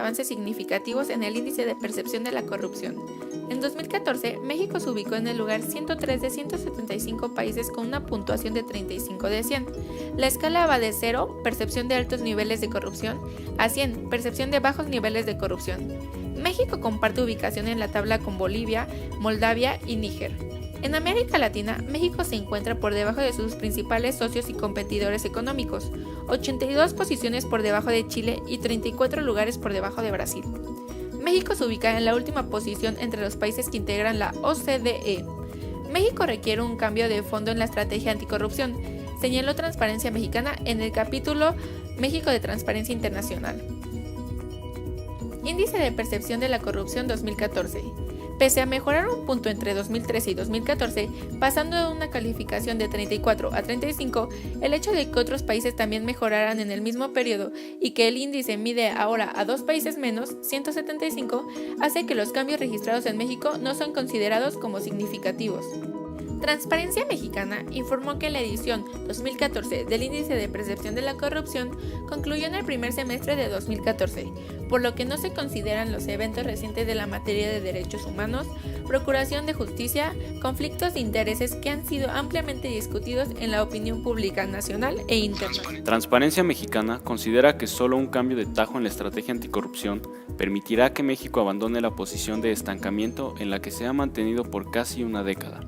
avances significativos en el índice de percepción de la corrupción. En 2014, México se ubicó en el lugar 103 de 175 países con una puntuación de 35 de 100. La escala va de 0, percepción de altos niveles de corrupción, a 100, percepción de bajos niveles de corrupción. México comparte ubicación en la tabla con Bolivia, Moldavia y Níger. En América Latina, México se encuentra por debajo de sus principales socios y competidores económicos, 82 posiciones por debajo de Chile y 34 lugares por debajo de Brasil. México se ubica en la última posición entre los países que integran la OCDE. México requiere un cambio de fondo en la estrategia anticorrupción, señaló Transparencia Mexicana en el capítulo México de Transparencia Internacional. Índice de percepción de la corrupción 2014. Pese a mejorar un punto entre 2013 y 2014, pasando de una calificación de 34 a 35, el hecho de que otros países también mejoraran en el mismo periodo y que el índice mide ahora a 2 países menos, 175, hace que los cambios registrados en México no son considerados como significativos. Transparencia Mexicana informó que la edición 2014 del Índice de Percepción de la Corrupción concluyó en el primer semestre de 2014, por lo que no se consideran los eventos recientes de la materia de derechos humanos, procuración de justicia, conflictos de intereses que han sido ampliamente discutidos en la opinión pública nacional e internacional. Transparencia Mexicana considera que solo un cambio de tajo en la estrategia anticorrupción permitirá que México abandone la posición de estancamiento en la que se ha mantenido por casi una década.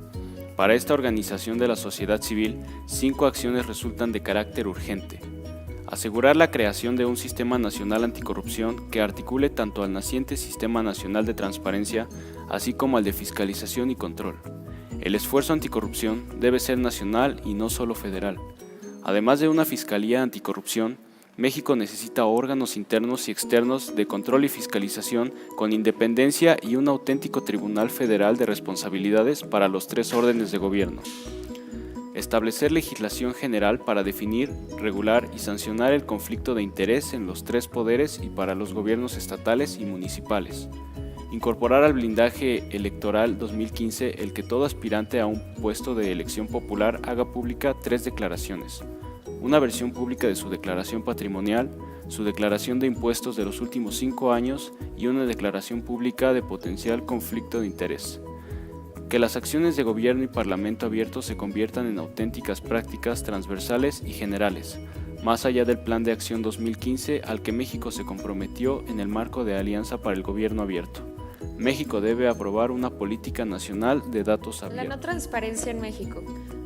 Para esta organización de la sociedad civil, 5 acciones resultan de carácter urgente. Asegurar la creación de un sistema nacional anticorrupción que articule tanto al naciente Sistema Nacional de Transparencia, así como al de fiscalización y control. El esfuerzo anticorrupción debe ser nacional y no solo federal. Además de una fiscalía anticorrupción, México necesita órganos internos y externos de control y fiscalización con independencia y un auténtico Tribunal Federal de Responsabilidades para los 3 órdenes de gobierno. Establecer legislación general para definir, regular y sancionar el conflicto de interés en los 3 poderes y para los gobiernos estatales y municipales. Incorporar al blindaje electoral 2015 el que todo aspirante a un puesto de elección popular haga pública 3 declaraciones. Una versión pública de su declaración patrimonial, su declaración de impuestos de los últimos 5 años y una declaración pública de potencial conflicto de interés. Que las acciones de gobierno y parlamento abierto se conviertan en auténticas prácticas transversales y generales, más allá del Plan de Acción 2015 al que México se comprometió en el marco de Alianza para el Gobierno Abierto. México debe aprobar una política nacional de datos abiertos. La no transparencia en México.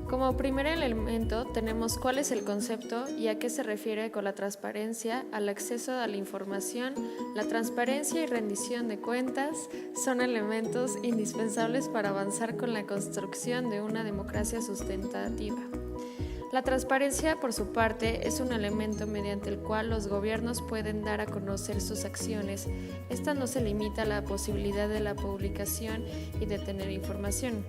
Como primer elemento tenemos cuál es el concepto y a qué se refiere con la transparencia, al acceso a la información. La transparencia y rendición de cuentas son elementos indispensables para avanzar con la construcción de una democracia sustentativa. La transparencia, por su parte, es un elemento mediante el cual los gobiernos pueden dar a conocer sus acciones. Esta no se limita a la posibilidad de la publicación y de tener información.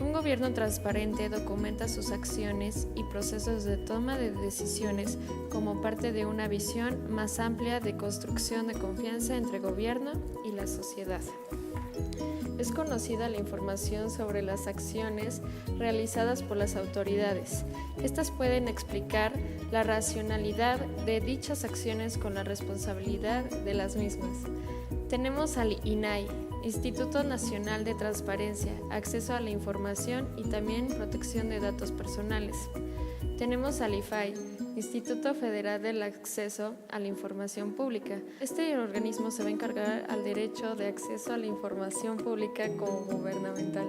Un gobierno transparente documenta sus acciones y procesos de toma de decisiones como parte de una visión más amplia de construcción de confianza entre gobierno y la sociedad. Es conocida la información sobre las acciones realizadas por las autoridades. Estas pueden explicar la racionalidad de dichas acciones con la responsabilidad de las mismas. Tenemos al INAI, Instituto Nacional de Transparencia, Acceso a la Información y también Protección de Datos Personales. Tenemos al IFAI, Instituto Federal del Acceso a la Información Pública. Este organismo se va a encargar al derecho de acceso a la información pública como gubernamental.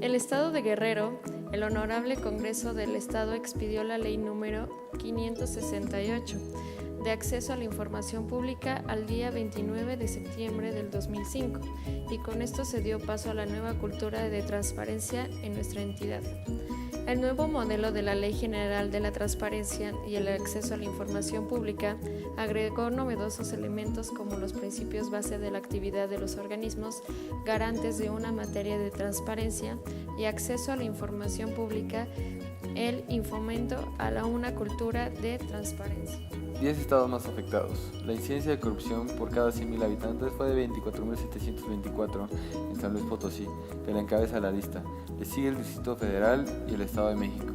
El Estado de Guerrero, el Honorable Congreso del Estado expidió la ley número 568 de acceso a la información pública al día 29 de septiembre del 2005 y con esto se dio paso a la nueva cultura de transparencia en nuestra entidad. El nuevo modelo de la Ley General de la Transparencia y el Acceso a la Información Pública agregó novedosos elementos como los principios base de la actividad de los organismos garantes de una materia de transparencia y acceso a la información pública, el fomento a una cultura de transparencia. 10 estados más afectados. La incidencia de corrupción por cada 100.000 habitantes fue de 24.724 en San Luis Potosí, que la encabeza la lista. Le sigue el Distrito Federal y el Estado de México.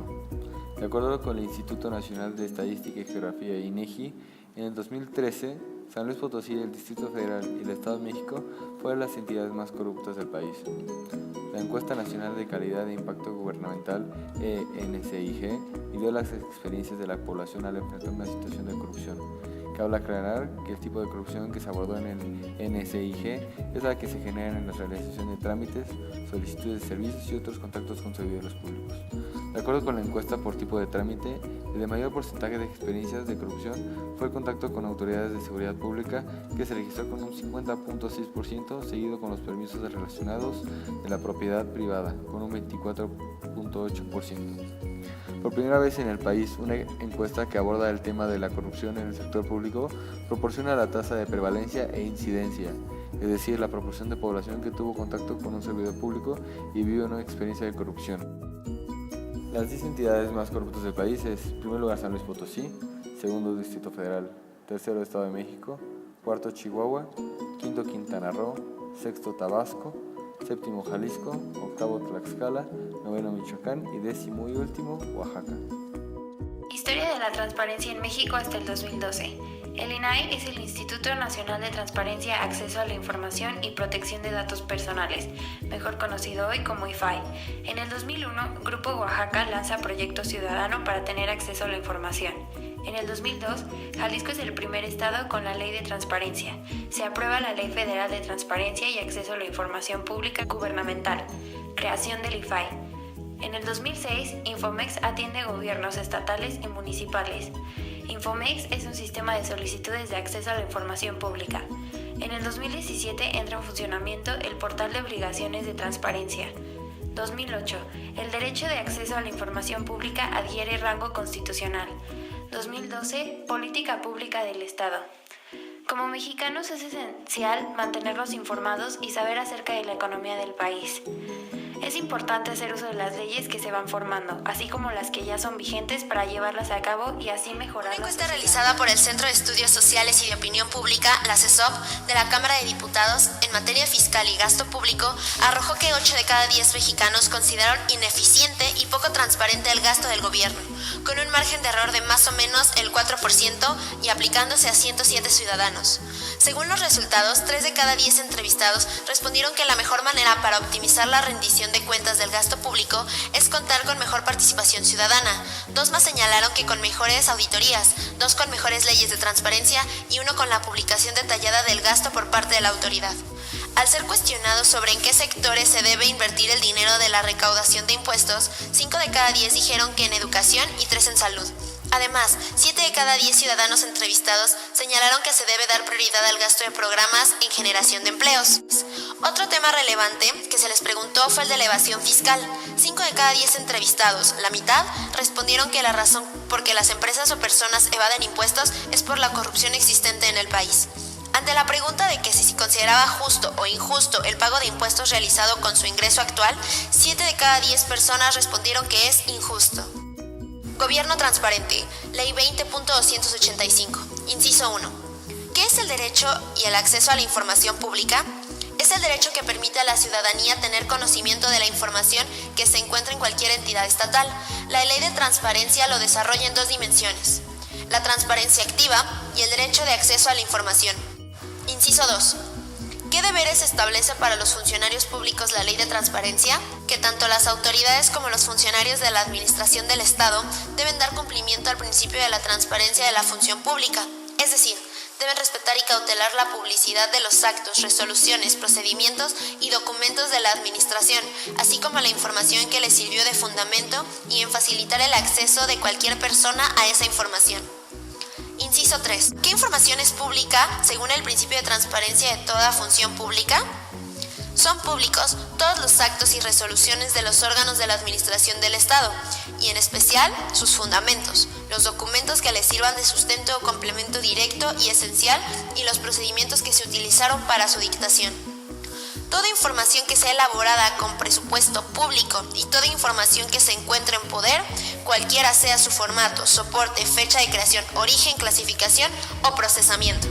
De acuerdo con el Instituto Nacional de Estadística y Geografía, INEGI, en el 2013, San Luis Potosí, el Distrito Federal y el Estado de México fueron las entidades más corruptas del país. La Encuesta Nacional de Calidad e Impacto Gubernamental, ENCIG, midió las experiencias de la población al enfrentar una situación de corrupción. Cabe aclarar que el tipo de corrupción que se abordó en el NCIG es la que se genera en la realización de trámites, solicitudes de servicios y otros contactos con servidores públicos. De acuerdo con la encuesta por tipo de trámite, el de mayor porcentaje de experiencias de corrupción fue el contacto con autoridades de seguridad pública, que se registró con un 50.6%, seguido con los permisos relacionados de la propiedad privada, con un 24.8%. Por primera vez en el país, una encuesta que aborda el tema de la corrupción en el sector público proporciona la tasa de prevalencia e incidencia, es decir, la proporción de población que tuvo contacto con un servidor público y vivió una experiencia de corrupción. Las 10 entidades más corruptas del país es, en primer lugar, San Luis Potosí, segundo, Distrito Federal, tercero, Estado de México, cuarto, Chihuahua, quinto, Quintana Roo, sexto, Tabasco, séptimo, Jalisco, octavo, Tlaxcala, noveno, Michoacán y décimo y último, Oaxaca. Historia de la transparencia en México hasta el 2012. El INAI es el Instituto Nacional de Transparencia, Acceso a la Información y Protección de Datos Personales, mejor conocido hoy como IFAI. En el 2001, Grupo Oaxaca lanza Proyecto Ciudadano para tener acceso a la información. En el 2002, Jalisco es el primer estado con la Ley de Transparencia. Se aprueba la Ley Federal de Transparencia y Acceso a la Información Pública Gubernamental. Creación del IFAI. En el 2006, Infomex atiende gobiernos estatales y municipales. Infomex es un sistema de solicitudes de acceso a la información pública. En el 2017 entra en funcionamiento el portal de obligaciones de transparencia. 2008. El derecho de acceso a la información pública adquiere rango constitucional. 2012. Política pública del Estado. Como mexicanos es esencial mantenernos informados y saber acerca de la economía del país. Es importante hacer uso de las leyes que se van formando, así como las que ya son vigentes para llevarlas a cabo y así mejorar. Una encuesta realizada por el Centro de Estudios Sociales y de Opinión Pública, la CESOP, de la Cámara de Diputados, en materia fiscal y gasto público, arrojó que 8 de cada 10 mexicanos consideraron ineficiente y poco transparente el gasto del gobierno, con un margen de error de más o menos el 4% y aplicándose a 107 ciudadanos. Según los resultados, 3 de cada 10 entrevistados respondieron que la mejor manera para optimizar la rendición de cuentas del gasto público es contar con mejor participación ciudadana. 2 más señalaron que con mejores auditorías, 2 con mejores leyes de transparencia y 1 con la publicación detallada del gasto por parte de la autoridad. Al ser cuestionados sobre en qué sectores se debe invertir el dinero de la recaudación de impuestos, 5 de cada 10 dijeron que en educación y 3 en salud. Además, 7 de cada 10 ciudadanos entrevistados señalaron que se debe dar prioridad al gasto de programas en generación de empleos. Otro tema relevante que se les preguntó fue el de la evasión fiscal. 5 de cada 10 entrevistados, la mitad, respondieron que la razón por que las empresas o personas evaden impuestos es por la corrupción existente en el país. Ante la pregunta de que si se consideraba justo o injusto el pago de impuestos realizado con su ingreso actual, 7 de cada 10 personas respondieron que es injusto. Gobierno transparente, Ley 20.285, inciso 1. ¿Qué es el derecho y el acceso a la información pública? Es el derecho que permite a la ciudadanía tener conocimiento de la información que se encuentra en cualquier entidad estatal. La Ley de Transparencia lo desarrolla en 2 dimensiones: la transparencia activa y el derecho de acceso a la información. Inciso 2. ¿Qué deberes establece para los funcionarios públicos la Ley de Transparencia? Que tanto las autoridades como los funcionarios de la administración del Estado deben dar cumplimiento al principio de la transparencia de la función pública, es decir, deben respetar y cautelar la publicidad de los actos, resoluciones, procedimientos y documentos de la administración, así como la información que les sirvió de fundamento y en facilitar el acceso de cualquier persona a esa información. Inciso 3. ¿Qué información es pública según el principio de transparencia de toda función pública? Son públicos todos los actos y resoluciones de los órganos de la administración del Estado, y en especial sus fundamentos, los documentos que les sirvan de sustento o complemento directo y esencial y los procedimientos que se utilizaron para su dictación. Toda información que sea elaborada con presupuesto público y toda información que se encuentre en poder, cualquiera sea su formato, soporte, fecha de creación, origen, clasificación o procesamiento.